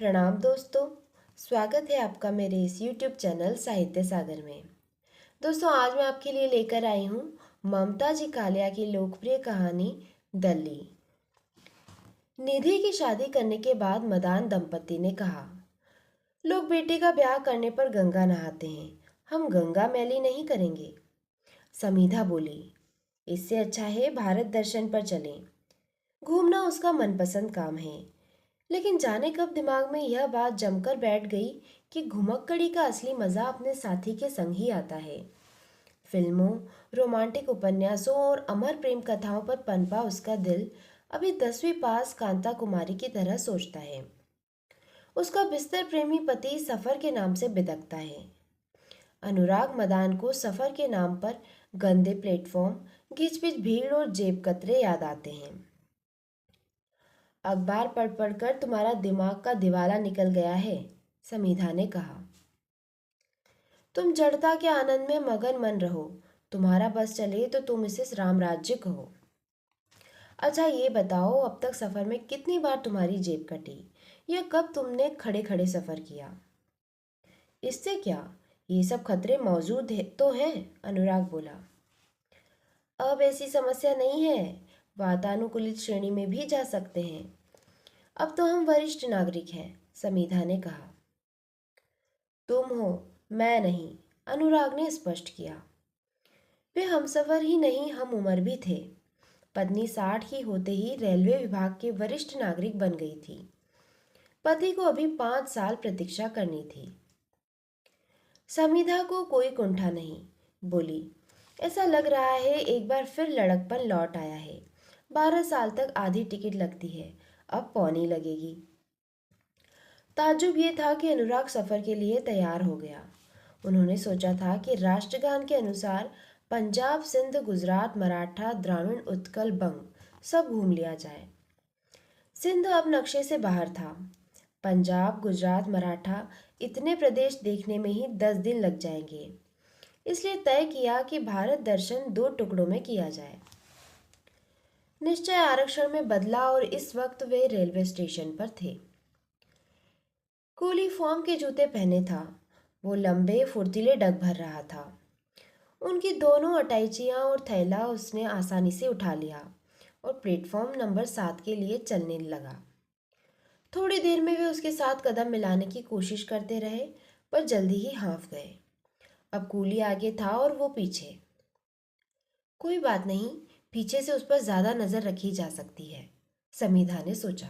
प्रणाम दोस्तों। स्वागत है आपका मेरे इस YouTube चैनल साहित्य सागर में। दोस्तों, आज मैं आपके लिए लेकर आई हूँ ममता जी कालिया की लोकप्रिय कहानी दल्ली। निधि की शादी करने के बाद मदान दंपति ने कहा, लोग बेटे का ब्याह करने पर गंगा नहाते हैं, हम गंगा मैली नहीं करेंगे। समीधा बोली, इससे अच्छा है भारत दर्शन पर चलें। घूमना उसका मनपसंद काम है, लेकिन जाने कब दिमाग में यह बात जमकर बैठ गई कि घुमक्कड़ी का असली मजा अपने साथी के संग ही आता है। फिल्मों, रोमांटिक उपन्यासों और अमर प्रेम कथाओं पर पनपा उसका दिल अभी 10वीं पास कांता कुमारी की तरह सोचता है। उसका बिस्तर प्रेमी पति सफर के नाम से बिदकता है। अनुराग मदान को सफर के नाम पर गंदे प्लेटफॉर्म, घिचपिच भीड़ और जेब कतरे याद आते हैं। अखबार पढ़ पढ़कर तुम्हारा दिमाग का दिवाला निकल गया है, समीधा ने कहा। तुम जड़ता के आनंद में मगन मन रहो, तुम्हारा बस चले तो तुम इसे रामराज्य कहो। अच्छा ये बताओ, अब तक सफर में कितनी बार तुम्हारी जेब कटी, या कब तुमने खड़े खड़े सफर किया? इससे क्या, ये सब खतरे मौजूद है तो हैं, अनुराग बोला। अब ऐसी समस्या नहीं है, वातानुकूलित श्रेणी में भी जा सकते हैं। अब तो हम वरिष्ठ नागरिक हैं, समीधा ने कहा। तुम हो, मैं नहीं, अनुराग ने स्पष्ट किया। वे हमसफर ही नहीं, हम उम्र भी थे। पत्नी 60 की होते ही रेलवे विभाग के वरिष्ठ नागरिक बन गई थी। पति को अभी 5 साल प्रतीक्षा करनी थी। समीधा को कोई कुंठा नहीं, बोली, ऐसा लग रहा है एक बार फिर लड़कपन लौट आया है। 12 साल तक आधी टिकट लगती है, अब पौनी लगेगी। ताज्जुब ये था कि अनुराग सफर के लिए तैयार हो गया। उन्होंने सोचा था कि राष्ट्रगान के अनुसार पंजाब, सिंध, गुजरात, मराठा, द्राविड़, उत्कल, बंग सब घूम लिया जाए। सिंध अब नक्शे से बाहर था। पंजाब, गुजरात, मराठा इतने प्रदेश देखने में ही 10 दिन लग जाएंगे। इसलिए तय किया कि भारत दर्शन 2 टुकड़ों में किया जाए। निश्चय आरक्षण में बदला और इस वक्त वे रेलवे स्टेशन पर थे। कूली फॉर्म के जूते पहने था। वो लंबे फुर्तीले डग भर रहा था। उनकी दोनों अटैचियां और थैला उसने आसानी से उठा लिया और प्लेटफॉर्म नंबर 7 के लिए चलने लगा। थोड़ी देर में वे उसके साथ कदम मिलाने की कोशिश करते रहे, पर जल्दी ही हाँफ गए। अब कूली आगे था और वो पीछे। कोई बात नहीं, पीछे से उस पर ज्यादा नजर रखी जा सकती है, समीधा ने सोचा।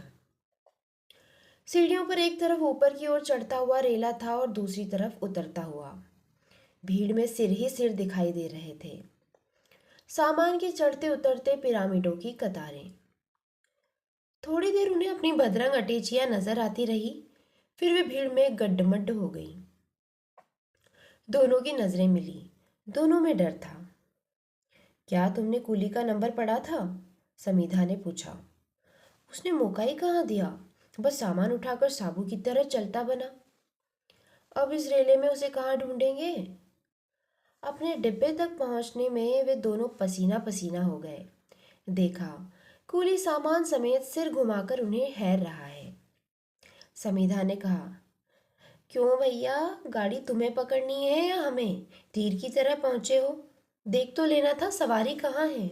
सीढ़ियों पर एक तरफ ऊपर की ओर चढ़ता हुआ रेला था और दूसरी तरफ उतरता हुआ। भीड़ में सिर ही सिर दिखाई दे रहे थे। सामान के चढ़ते उतरते पिरामिडों की कतारें। थोड़ी देर उन्हें अपनी भद्रंग अटैचियां नजर आती रही, फिर वे भीड़ में गड्ढमड्ढ हो गई। दोनों की नजरें मिली। दोनों में डर था। क्या तुमने कूली का नंबर पढ़ा था? समीधा ने पूछा। उसने मौका ही कहाँ दिया, बस सामान उठाकर साबू की तरह चलता बना। अब इस रेले में उसे कहाँ ढूंढेंगे? अपने डिब्बे तक पहुंचने में वे दोनों पसीना पसीना हो गए। देखा, कूली सामान समेत सिर घुमाकर उन्हें हैर रहा है। समीधा ने कहा, क्यों भैया, गाड़ी तुम्हें पकड़नी है या हमें? तीर की तरह पहुंचे हो, देख तो लेना था सवारी कहाँ है।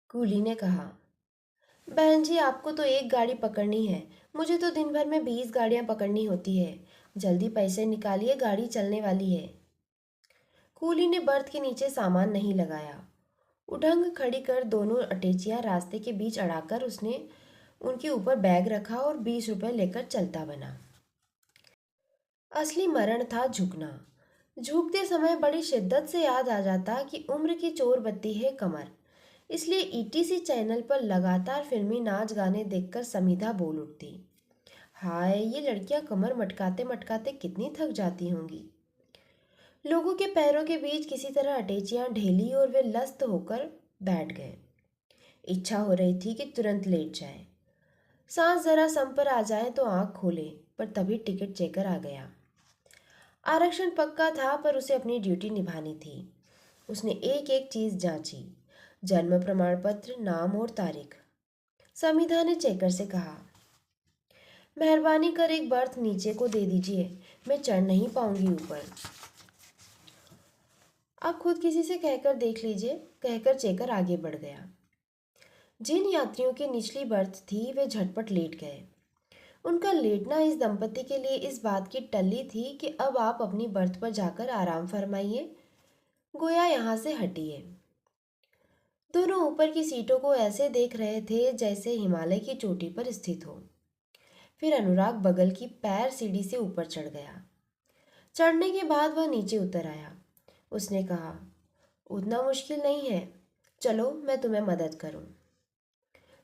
कूली ने कहा, बहन जी आपको तो एक गाड़ी पकड़नी है, मुझे तो दिन भर में 20 गाड़ियां पकड़नी होती है। जल्दी पैसे निकालिए, गाड़ी चलने वाली है। कूली ने बर्थ के नीचे सामान नहीं लगाया। उठंग खड़ी कर दोनों अटैचियां रास्ते के बीच अड़ाकर उसने उनके ऊपर बैग रखा और 20 रुपए लेकर चलता बना। असली मरण था झुकना। झुकते समय बड़ी शिद्दत से याद आ जाता कि उम्र की चोर बत्ती है कमर। इसलिए ईटीसी चैनल पर लगातार फिल्मी नाच गाने देखकर समीधा बोल उठती, हाय ये लड़कियां कमर मटकाते मटकाते कितनी थक जाती होंगी। लोगों के पैरों के बीच किसी तरह अटैचियां ढेली और वे लस्त होकर बैठ गए। इच्छा हो रही थी कि तुरंत लेट जाए, सांस जरा सम पर आ जाए तो आंख खोले, पर तभी टिकट चेकर आ गया। आरक्षण पक्का था, पर उसे अपनी ड्यूटी निभानी थी। उसने एक एक चीज जांची, जन्म प्रमाण पत्र, नाम और तारीख। समीधा ने चेकर से कहा, मेहरबानी कर एक बर्थ नीचे को दे दीजिए, मैं चढ़ नहीं पाऊंगी ऊपर। आप खुद किसी से कहकर देख लीजिए, कहकर चेकर आगे बढ़ गया। जिन यात्रियों की निचली बर्थ थी वे झटपट लेट गए। उनका लेटना इस दंपति के लिए इस बात की टल्ली थी कि अब आप अपनी बर्थ पर जाकर आराम फरमाइए, गोया यहाँ से हटिए। दोनों ऊपर की सीटों को ऐसे देख रहे थे जैसे हिमालय की चोटी पर स्थित हो। फिर अनुराग बगल की पैर सीढ़ी से ऊपर चढ़ गया। चढ़ने के बाद वह नीचे उतर आया। उसने कहा, उतना मुश्किल नहीं है, चलो मैं तुम्हें मदद करूं।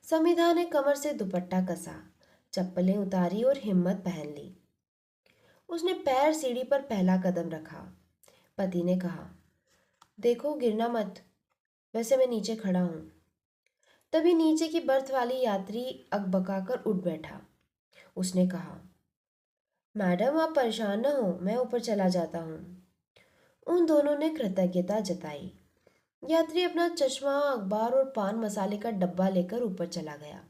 समिधा ने कमर से दुपट्टा कसा, चप्पलें उतारी और हिम्मत पहन ली। उसने पैर सीढ़ी पर पहला कदम रखा। पति ने कहा, देखो गिरना मत, वैसे मैं नीचे खड़ा हूं। तभी नीचे की बर्थ वाली यात्री अकबकाकर उठ बैठा। उसने कहा, मैडम आप परेशान न हो, मैं ऊपर चला जाता हूँ। उन दोनों ने कृतज्ञता जताई। यात्री अपना चश्मा, अखबार और पान मसाले का डब्बा लेकर ऊपर चला गया।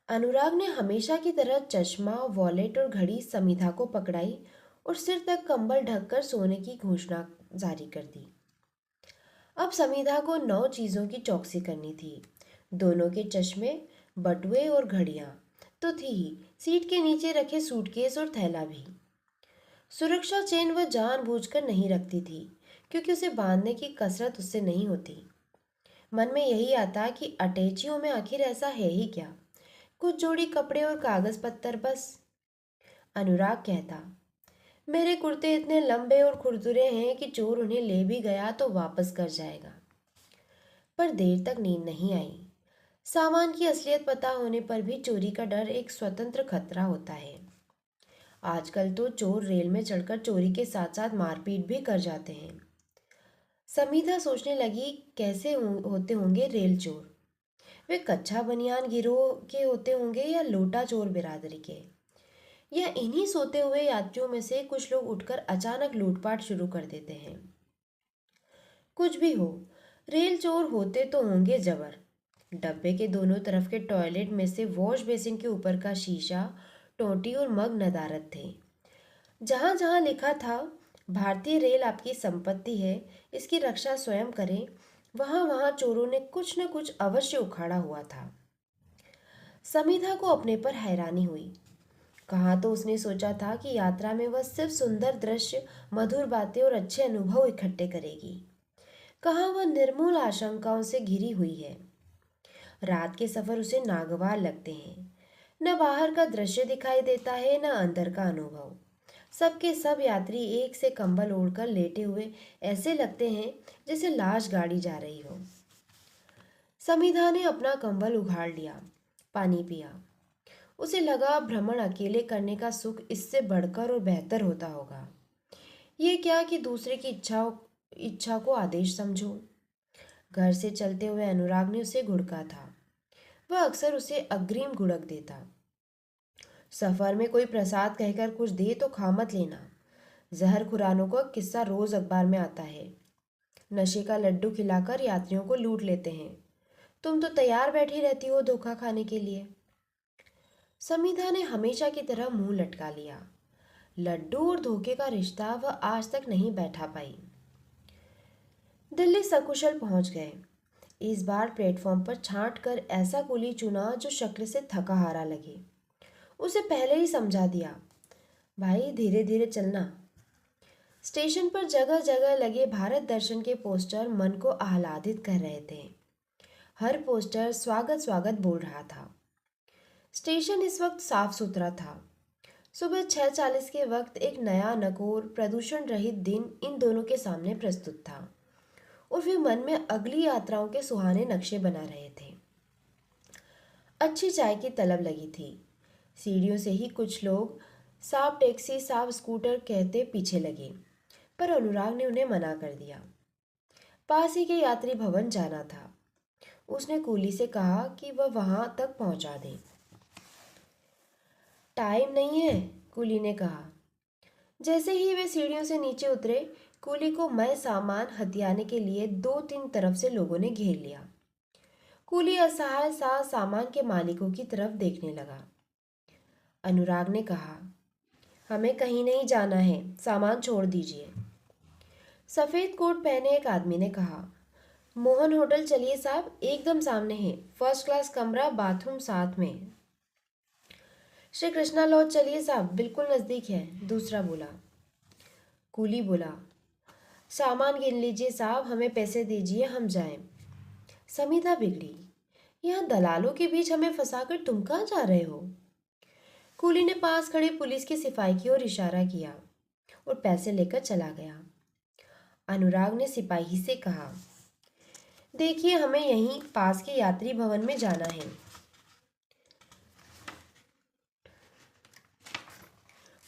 अनुराग ने हमेशा की तरह चश्मा, वॉलेट और घड़ी समिधा को पकड़ाई और सिर तक कंबल ढककर सोने की घोषणा जारी कर दी। अब समिधा को 9 चीजों की चौकसी करनी थी। दोनों के चश्मे, बटुए और घड़ियां तो थी ही, सीट के नीचे रखे सूटकेस और थैला भी। सुरक्षा चेन वह जानबूझकर नहीं रखती थी, क्योंकि उसे बांधने की कसरत उससे नहीं होती। मन में यही आता कि अटैचियों में आखिर ऐसा है ही क्या, कुछ जोड़ी कपड़े और कागज पत्तर बस। अनुराग कहता, मेरे कुर्ते इतने लंबे और खुरदुरे हैं कि चोर उन्हें ले भी गया तो वापस कर जाएगा। पर देर तक नींद नहीं आई। सामान की असलियत पता होने पर भी चोरी का डर एक स्वतंत्र खतरा होता है। आजकल तो चोर रेल में चढ़कर चोरी के साथ साथ मारपीट भी कर जाते हैं। समीधा सोचने लगी, कैसे होते होंगे रेल चोर। वे कच्चा बनियान गिरोह के होते होंगे या लोटा चोर बिरादरी के, या इन्हीं सोते हुए यात्रियों में से कुछ लोग उठकर अचानक लूटपाट शुरू कर देते हैं। कुछ भी हो, रेल चोर होते तो होंगे जबर। डब्बे के दोनों तरफ के टॉयलेट में से वॉश बेसिन के ऊपर का शीशा, टोंटी और मग नदारद थे। जहां जहां लिखा था, भारतीय रेल आपकी संपत्ति है, इसकी रक्षा स्वयं करें, वहां वहां चोरों ने कुछ न कुछ अवश्य उखाड़ा हुआ था। समीधा को अपने पर हैरानी हुई। कहाँ तो उसने सोचा था कि यात्रा में वह सिर्फ सुंदर दृश्य, मधुर बातें और अच्छे अनुभव इकट्ठे करेगी। कहाँ वह निर्मूल आशंकाओं से घिरी हुई है। रात के सफर उसे नागवार लगते हैं। न बाहर का दृश्य दिखाई देता है, न अंदर का अनुभव। सबके सब यात्री एक से कंबल ओढ़कर लेटे हुए ऐसे लगते हैं जैसे लाश गाड़ी जा रही हो। समिधा ने अपना कंबल उघाड़ लिया, पानी पिया। उसे लगा भ्रमण अकेले करने का सुख इससे बढ़कर और बेहतर होता होगा। ये क्या कि दूसरे की इच्छा को आदेश समझो। घर से चलते हुए अनुराग ने उसे घुड़का था। वह अक्सर उसे अग्रिम गुड़क देता। सफर में कोई प्रसाद कहकर कुछ दे तो खा मत लेना। जहर खुरानों का किस्सा रोज अखबार में आता है। नशे का लड्डू खिलाकर यात्रियों को लूट लेते हैं। तुम तो तैयार बैठी रहती हो धोखा खाने के लिए। समिधा ने हमेशा की तरह मुंह लटका लिया। लड्डू और धोखे का रिश्ता वह आज तक नहीं बैठा पाई। दिल्ली सकुशल पहुंच गए। इस बार प्लेटफॉर्म पर छांट कर ऐसा कुली चुना जो शक्ल से थका हारा लगे। उसे पहले ही समझा दिया, भाई धीरे धीरे चलना। स्टेशन पर जगह जगह लगे भारत दर्शन के पोस्टर मन को आह्लादित कर रहे थे। हर पोस्टर स्वागत स्वागत बोल रहा था। स्टेशन इस वक्त साफ सुथरा था। सुबह 6:40 के वक्त एक नया नकोर प्रदूषण रहित दिन इन दोनों के सामने प्रस्तुत था और वे मन में अगली यात्राओं के सुहाने नक्शे बना रहे थे। अच्छी चाय की तलब लगी थी। सीढ़ियों से ही कुछ लोग साफ टैक्सी, साफ स्कूटर कहते पीछे लगे, पर अनुराग ने उन्हें मना कर दिया। पास ही के यात्री भवन जाना था। उसने कूली से कहा कि वह वहां तक पहुंचा दे। टाइम नहीं है, कूली ने कहा। जैसे ही वे सीढ़ियों से नीचे उतरे, कूली को मैं सामान हथियाने के लिए 2-3 तरफ से लोगों ने घेर लिया। कूली असहाय सा सामान के मालिकों की तरफ देखने लगा। अनुराग ने कहा। हमें कहीं नहीं जाना है, सामान छोड़ दीजिए। सफ़ेद कोट पहने एक आदमी ने कहा। मोहन होटल चलिए साहब, एकदम सामने है, फर्स्ट क्लास कमरा, बाथरूम साथ में। श्री कृष्णा लॉज चलिए साहब, बिल्कुल नज़दीक है, दूसरा बोला। कूली बोला, सामान गिन लीजिए साहब, हमें पैसे दीजिए, हम जाएं। समीधा बिगड़ी, यहाँ दलालों के बीच हमें फंसाकर तुम कहाँ जा रहे हो? कूली ने पास खड़े पुलिस के सिपाही की ओर इशारा किया और पैसे लेकर चला गया। अनुराग ने सिपाही से कहा, देखिए हमें यहीं पास के यात्री भवन में जाना है।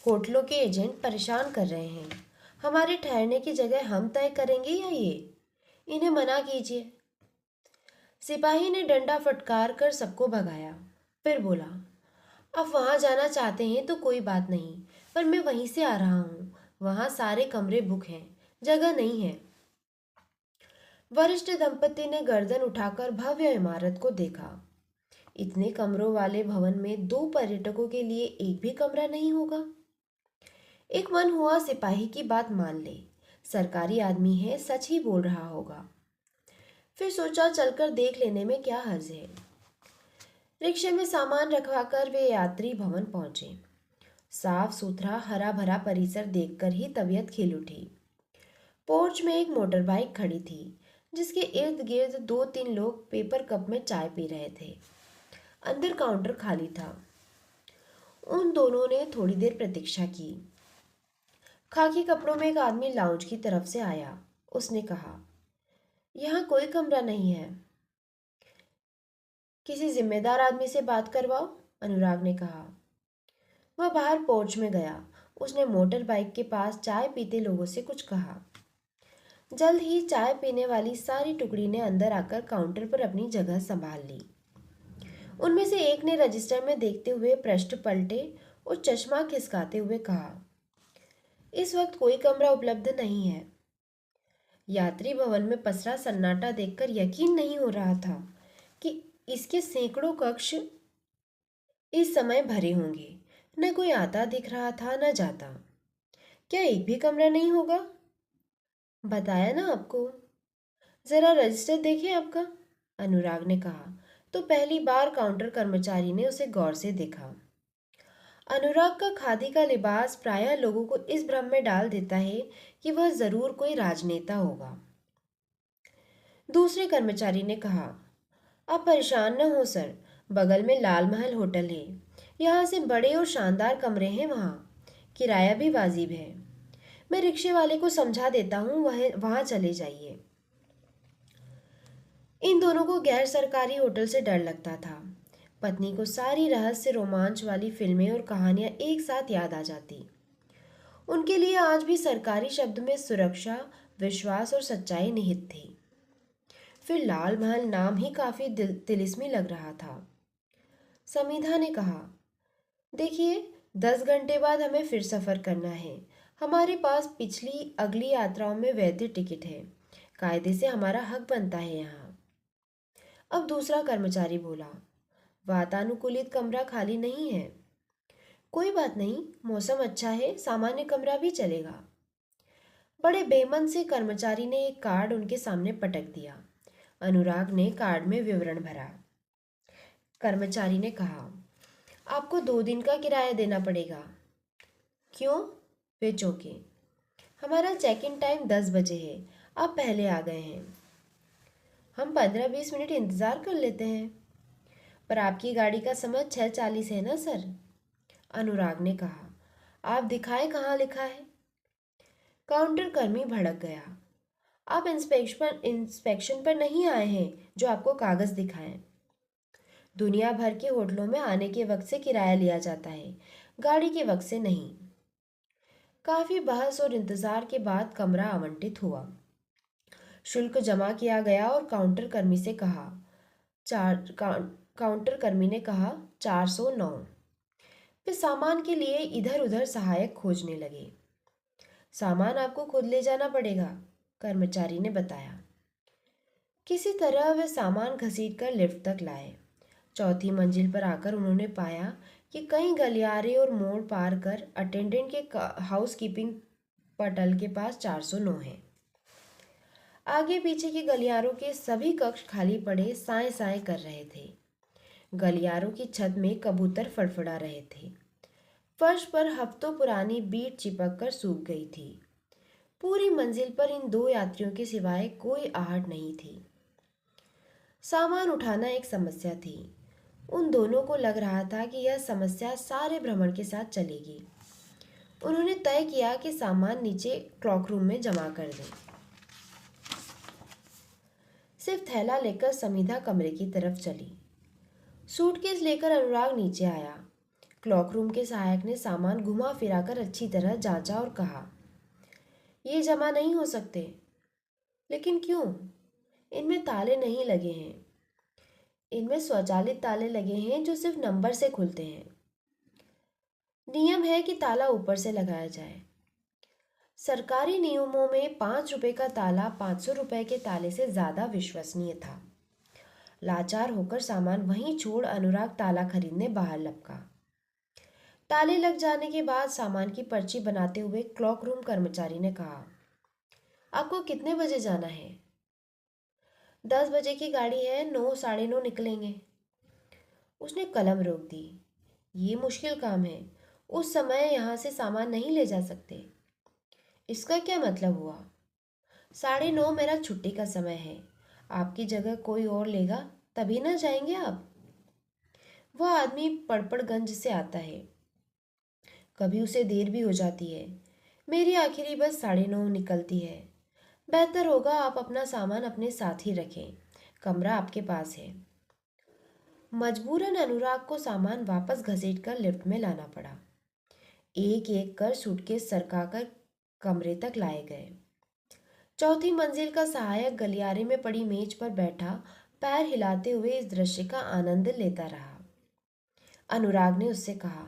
होटलों के एजेंट परेशान कर रहे हैं। हमारे ठहरने की जगह हम तय करेंगे या ये? इन्हें मना कीजिए। सिपाही ने डंडा फटकार कर सबको भगाया। फिर बोला, अब वहाँ जाना चाहते हैं तो कोई बात नहीं, पर मैं वहीं से आ रहा हूँ। वहाँ सारे कमरे बुक हैं, जगह नहीं है। वरिष्ठ दंपति ने गर्दन उठाकर भव्य इमारत को देखा। इतने कमरों वाले भवन में 2 पर्यटकों के लिए एक भी कमरा नहीं होगा। एक मन हुआ सिपाही की बात मान ले, सरकारी आदमी है, सच ही बोल रहा होगा। फिर सोचा चलकर देख लेने में क्या हर्ज है। रिक्शे में सामान रखवाकर वे यात्री भवन पहुंचे। साफ सुथरा हरा भरा परिसर देखकर ही तबीयत खिल उठी। पोर्च में एक मोटर बाइक खड़ी थी, जिसके इर्द गिर्द 2-3 लोग पेपर कप में चाय पी रहे थे। अंदर काउंटर खाली था। उन दोनों ने थोड़ी देर प्रतीक्षा की। खाकी कपड़ों में एक आदमी लाउंज की तरफ से आया। उसने कहा, यहाँ कोई कमरा नहीं है। किसी जिम्मेदार आदमी से बात करवाओ, अनुराग ने कहा। वह बाहर पोर्च में गया। उसने मोटर बाइक के पास चाय पीते लोगों से कुछ कहा। जल्द ही चाय पीने वाली सारी टुकड़ी ने अंदर आकर काउंटर पर अपनी जगह संभाल ली। उनमें से एक ने रजिस्टर में देखते हुए पृष्ठ पलटे और चश्मा खिसकाते हुए कहा, इस वक्त कोई कमरा उपलब्ध नहीं है। यात्री भवन में पसरा सन्नाटा देखकर यकीन नहीं हो रहा था कि इसके सैकड़ों कक्ष इस समय भरे होंगे। न कोई आता दिख रहा था न जाता। क्या एक भी कमरा नहीं होगा? बताया ना आपको। जरा रजिस्टर देखें आपका, अनुराग ने कहा तो पहली बार काउंटर कर्मचारी ने उसे गौर से देखा। अनुराग का खादी का लिबास प्रायः लोगों को इस भ्रम में डाल देता है कि वह जरूर कोई राजनेता होगा। दूसरे कर्मचारी ने कहा, आप परेशान न हो सर, बगल में लाल महल होटल है, यहाँ से बड़े और शानदार कमरे हैं, वहाँ किराया भी वाजिब है। मैं रिक्शे वाले को समझा देता हूँ, वह वहाँ चले जाइए। इन दोनों को गैर सरकारी होटल से डर लगता था। पत्नी को सारी रहस्य रोमांच वाली फिल्में और कहानियां एक साथ याद आ जाती। उनके लिए आज भी सरकारी शब्द में सुरक्षा, विश्वास और सच्चाई निहित थी। फिर लाल महल नाम ही काफी तिलिस्मी लग रहा था। समीधा ने कहा, देखिए 10 घंटे बाद हमें फिर सफ़र करना है। हमारे पास पिछली अगली यात्राओं में वैध टिकट है। कायदे से हमारा हक बनता है यहाँ। अब दूसरा कर्मचारी बोला, वातानुकूलित कमरा खाली नहीं है। कोई बात नहीं, मौसम अच्छा है, सामान्य कमरा भी चलेगा। बड़े बेमन से कर्मचारी ने एक कार्ड उनके सामने पटक दिया। अनुराग ने कार्ड में विवरण भरा। कर्मचारी ने कहा, आपको 2 दिन का किराया देना पड़ेगा। क्यों? वे चौंके। हमारा चेक इन टाइम 10 बजे है, आप पहले आ गए हैं। हम 15-20 मिनट इंतज़ार कर लेते हैं। पर आपकी गाड़ी का समय 6:40 है ना सर, अनुराग ने कहा। आप दिखाएं कहाँ लिखा है। काउंटर कर्मी भड़क गया। आप इंस्पेक्शन पर नहीं आए हैं जो आपको कागज़ दिखाएं। दुनिया भर के होटलों में आने के वक्त से किराया लिया जाता है, गाड़ी के वक्त से नहीं। काफ़ी बहस और इंतज़ार के बाद कमरा आवंटित हुआ। शुल्क जमा किया गया और काउंटर कर्मी ने कहा 409। फिर सामान के लिए इधर उधर सहायक खोजने लगे। सामान आपको खुद ले जाना पड़ेगा, कर्मचारी ने बताया। किसी तरह वे सामान घसीटकर लिफ्ट तक लाए। चौथी मंजिल पर आकर उन्होंने पाया कि कई गलियारे और मोड़ पार कर अटेंडेंट के हाउसकीपिंग पटल के पास 409 है। आगे पीछे के गलियारों के सभी कक्ष खाली पड़े साए साए कर रहे थे। गलियारों की छत में कबूतर फड़फड़ा रहे थे। फर्श पर हफ्तों पुरानी बीट चिपक कर सूख गई थी। पूरी मंजिल पर इन दो यात्रियों के सिवाय कोई आहट नहीं थी। सामान उठाना एक समस्या थी। उन दोनों को लग रहा था कि यह समस्या सारे भ्रमण के साथ चलेगी। उन्होंने तय किया कि सामान नीचे क्लॉक रूम में जमा कर दें। सिर्फ थैला लेकर समीधा कमरे की तरफ चली। सूटकेस लेकर अनुराग नीचे आया। क्लॉक रूम के सहायक ने सामान घुमा फिरा कर अच्छी तरह जांचा और कहा, ये जमा नहीं हो सकते। लेकिन क्यों? इनमें ताले नहीं लगे हैं। इनमें स्वचालित ताले लगे हैं जो सिर्फ नंबर से खुलते हैं। नियम है कि ताला ऊपर से लगाया जाए। सरकारी नियमों में 5 रुपए का ताला 500 रुपए के ताले से ज्यादा विश्वसनीय था। लाचार होकर सामान वहीं छोड़ अनुराग ताला खरीदने बाहर लपका। ताले लग जाने के बाद सामान की पर्ची बनाते हुए क्लॉक रूम कर्मचारी ने कहा, आपको कितने बजे जाना है? 10 बजे की गाड़ी है, 9 साढ़े 9 निकलेंगे। उसने कलम रोक दी। ये मुश्किल काम है। उस समय यहाँ से सामान नहीं ले जा सकते। इसका क्या मतलब हुआ? 9:30 मेरा छुट्टी का समय है। आपकी जगह कोई और लेगा तभी ना जाएंगे आप। वह आदमी पड़पड़गंज से आता है। कभी उसे देर भी हो जाती है। मेरी आखिरी बस 9:30 निकलती है। बेहतर होगा आप अपना सामान अपने साथ ही रखें। कमरा आपके पास है। मजबूरन अनुराग को सामान वापस घसीटकर लिफ्ट में लाना पड़ा। एक एक कर सूटकेस सरकाकर कमरे तक लाए गए। चौथी मंजिल का सहायक गलियारे में पड़ी मेज पर बैठा पैर हिलाते हुए इस दृश्य का आनंद लेता रहा। अनुराग ने उससे कहा,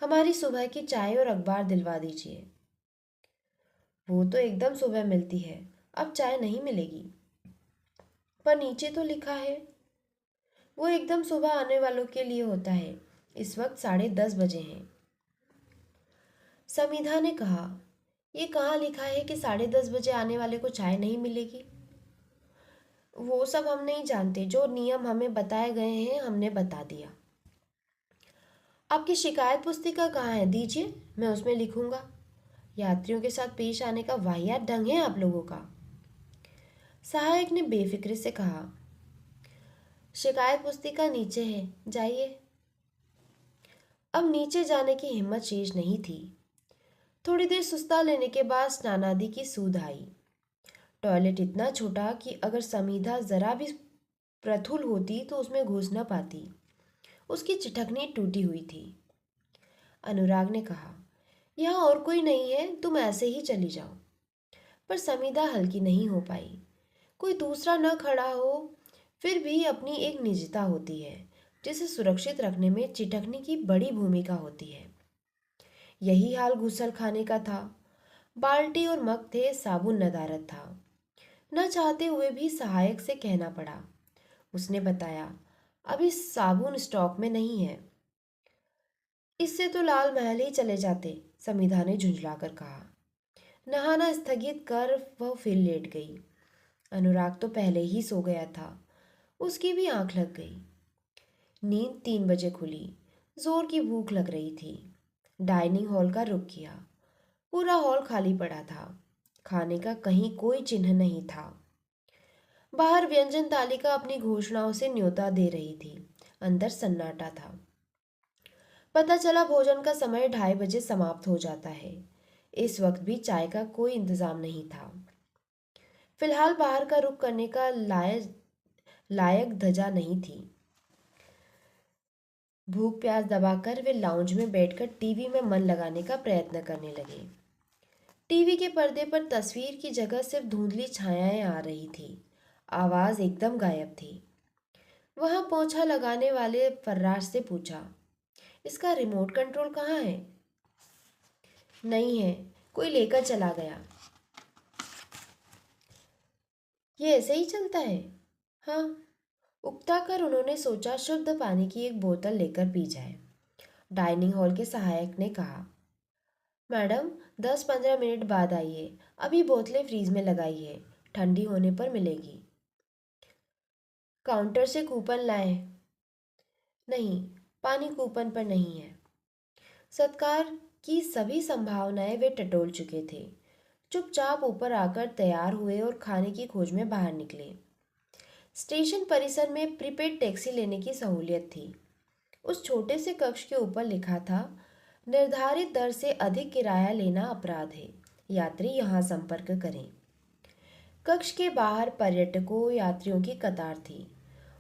हमारी सुबह की चाय और अखबार दिलवा दीजिए। वो तो एकदम सुबह मिलती है, अब चाय नहीं मिलेगी। पर नीचे तो लिखा है। वो एकदम सुबह आने वालों के लिए होता है। इस वक्त 10:30 बजे हैं। समीधा ने कहा, ये कहाँ लिखा है कि 10:30 बजे आने वाले को चाय नहीं मिलेगी? वो सब हम नहीं जानते। जो नियम हमें बताए गए हैं हमने बता दिया। आपकी शिकायत पुस्तिका कहाँ है? दीजिए, मैं उसमें लिखूंगा। यात्रियों के साथ पेश आने का वाहियात ढंग है आप लोगों का। सहायक ने बेफिक्री से कहा, शिकायत पुस्तिका नीचे है, जाइए। अब नीचे जाने की हिम्मत शेष नहीं थी। थोड़ी देर सुस्ता लेने के बाद स्नानादि की सूध आई। टॉयलेट इतना छोटा कि अगर समीधा जरा भी प्रथुल होती तो उसमें घुस न पाती। उसकी चिटकनी टूटी हुई थी। अनुराग ने कहा, यहाँ और कोई नहीं है, तुम ऐसे ही चली जाओ। पर समीधा हल्की नहीं हो पाई। कोई दूसरा न खड़ा हो फिर भी अपनी एक निजता होती है जिसे सुरक्षित रखने में चिटकनी की बड़ी भूमिका होती है। यही हाल घुसल खाने का था। बाल्टी और मग थे, साबुन नदारद था। न चाहते हुए भी सहायक से कहना पड़ा। उसने बताया, अभी साबुन स्टॉक में नहीं है। इससे तो लाल महल ही चले जाते, समीधा ने झुंझलाकर कहा। नहाना स्थगित कर वह फिर लेट गई। अनुराग तो पहले ही सो गया था। उसकी भी आंख लग गई। नींद 3 बजे खुली। जोर की भूख लग रही थी। डाइनिंग हॉल का रुख किया। पूरा हॉल खाली पड़ा था। खाने का कहीं कोई चिन्ह नहीं था। बाहर व्यंजन तालिका अपनी घोषणाओं से न्योता दे रही थी। अंदर सन्नाटा था। पता चला भोजन का समय 2:30 बजे समाप्त हो जाता है। इस वक्त भी चाय का कोई इंतजाम नहीं था। फिलहाल बाहर का रुख करने का लायक धजा नहीं थी। भूख प्यास दबाकर वे लाउंज में बैठकर टीवी में मन लगाने का प्रयत्न करने लगे। टीवी के पर्दे पर तस्वीर की जगह सिर्फ धुंधली छायाएं आ रही थी। आवाज एकदम गायब थी। वहां पोंछा लगाने वाले फर्राश से पूछा, इसका रिमोट कंट्रोल कहाँ है? नहीं है, कोई लेकर चला गया। ये ऐसे ही चलता है? हाँ। उकता कर उन्होंने सोचा शुद्ध पानी की एक बोतल लेकर पी जाए। डाइनिंग हॉल के सहायक ने कहा। मैडम, 10-15 मिनट बाद आइए। अभी बोतलें फ्रीज में लगाई है, ठंडी होने पर मिलेगी। काउंटर से कूपन लाए? नहीं, पानी कूपन पर नहीं है। सत्कार की सभी संभावनाएं वे टटोल चुके थे। चुपचाप ऊपर आकर तैयार हुए और खाने की खोज में बाहर निकले। स्टेशन परिसर में प्रीपेड टैक्सी लेने की सहूलियत थी। उस छोटे से कक्ष के ऊपर लिखा था, निर्धारित दर से अधिक किराया लेना अपराध है, यात्री यहाँ संपर्क करें। कक्ष के बाहर पर्यटकों यात्रियों की कतार थी।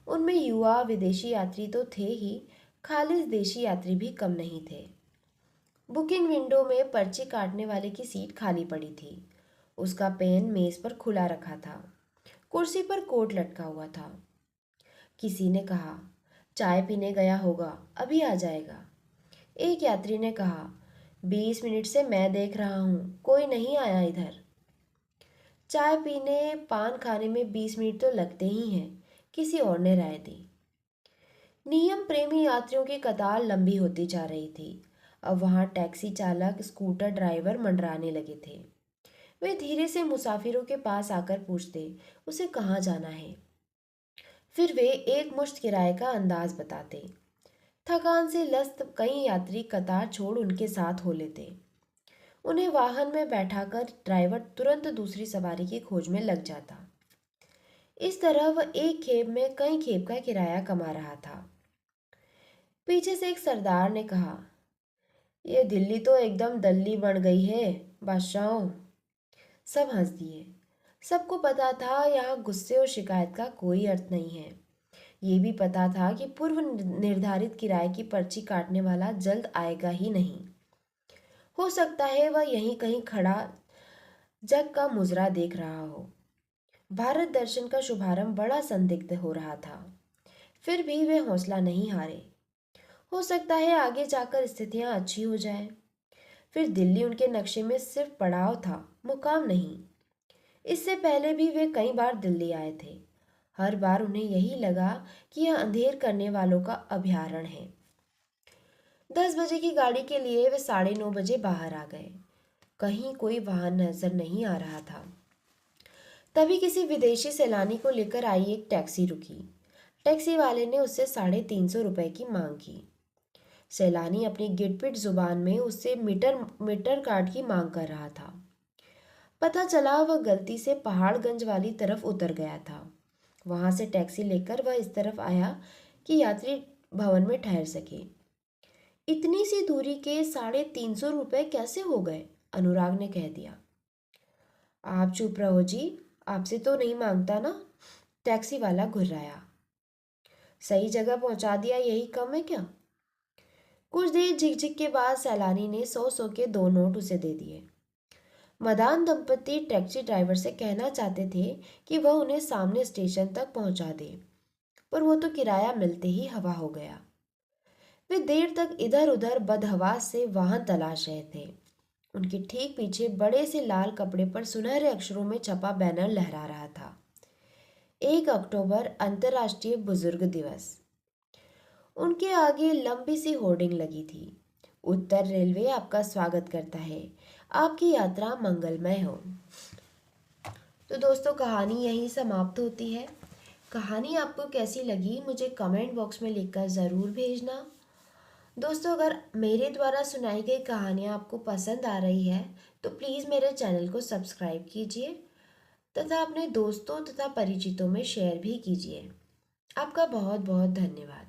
उनमें युवा विदेशी यात्री तो थे ही, खालिस देशी यात्री भी कम नहीं थे। बुकिंग विंडो में पर्ची काटने वाले की सीट खाली पड़ी थी। उसका पेन मेज पर खुला रखा था। कुर्सी पर कोट लटका हुआ था। किसी ने कहा, चाय पीने गया होगा, अभी आ जाएगा। एक यात्री ने कहा, 20 मिनट से मैं देख रहा हूँ, कोई नहीं आया इधर। चाय पीने पान खाने में 20 मिनट तो लगते ही हैं, किसी और ने राय दी। नियम प्रेमी यात्रियों की कतार लंबी होती जा रही थी। अब वहां टैक्सी चालक, स्कूटर ड्राइवर मंडराने लगे थे। वे धीरे से मुसाफिरों के पास आकर पूछते, उसे कहाँ जाना है। फिर वे एक मुश्त किराए का अंदाज बताते। थकान से लस्त कई यात्री कतार छोड़ उनके साथ हो लेते। उन्हें वाहन में बैठाकर ड्राइवर तुरंत दूसरी सवारी की खोज में लग जाता। इस तरह वह एक खेप में कई खेप का किराया कमा रहा था। पीछे से एक सरदार ने कहा, ये दिल्ली तो एकदम दल्ली बन गई है बादशाहों। सब हंस दिए। सबको पता था यहाँ गुस्से और शिकायत का कोई अर्थ नहीं है। ये भी पता था कि पूर्व निर्धारित किराए की पर्ची काटने वाला जल्द आएगा ही नहीं। हो सकता है वह यहीं कहीं खड़ा जग का मुजरा देख रहा हो। भारत दर्शन का शुभारंभ बड़ा संदिग्ध हो रहा था। फिर भी वे हौसला नहीं हारे। हो सकता है आगे जाकर स्थितियां अच्छी हो जाए। फिर दिल्ली उनके नक्शे में सिर्फ पड़ाव था, मुकाम नहीं। इससे पहले भी वे कई बार दिल्ली आए थे। हर बार उन्हें यही लगा कि यह अंधेर करने वालों का अभयारण्य है। 10 बजे की गाड़ी के लिए वे 9:30 बजे बाहर आ गए। कहीं कोई वाहन नजर नहीं आ रहा था। तभी किसी विदेशी सैलानी को लेकर आई एक टैक्सी रुकी। टैक्सी वाले ने उससे 350 रुपए की मांग की। सैलानी अपनी गिटपिट जुबान में उससे मीटर मीटर कार्ड की मांग कर रहा था। पता चला वह गलती से पहाड़गंज वाली तरफ उतर गया था। वहां से टैक्सी लेकर वह इस तरफ आया कि यात्री भवन में ठहर सके। इतनी सी दूरी के 350 रुपए कैसे हो गए? अनुराग ने कह दिया। आप चुप रहो जी, आपसे तो नहीं मांगता ना। टैक्सी वाला घुर्राया। सही जगह पहुंचा दिया, यही कम है क्या? कुछ देर झिकझिक के बाद सैलानी ने 100-100 के 2 नोट उसे दे दिए। मदान दंपति टैक्सी ड्राइवर से कहना चाहते थे कि वह उन्हें सामने स्टेशन तक पहुंचा दे, पर वो तो किराया मिलते ही हवा हो गया। वे देर तक इधर उधर बदहवास से वाहन तलाश रहे थे। उनके ठीक पीछे बड़े से लाल कपड़े पर सुनहरे अक्षरों में छपा बैनर लहरा रहा था, 1 अक्टूबर अंतर्राष्ट्रीय बुजुर्ग दिवस। उनके आगे लंबी सी होर्डिंग लगी थी, उत्तर रेलवे आपका स्वागत करता है, आपकी यात्रा मंगलमय हो। तो दोस्तों, कहानी यहीं समाप्त होती है। कहानी आपको कैसी लगी मुझे कमेंट बॉक्स में लिखकर ज़रूर भेजना। दोस्तों, अगर मेरे द्वारा सुनाई गई कहानियाँ आपको पसंद आ रही है तो प्लीज़ मेरे चैनल को सब्सक्राइब कीजिए तथा अपने दोस्तों तथा परिचितों में शेयर भी कीजिए। आपका बहुत बहुत धन्यवाद।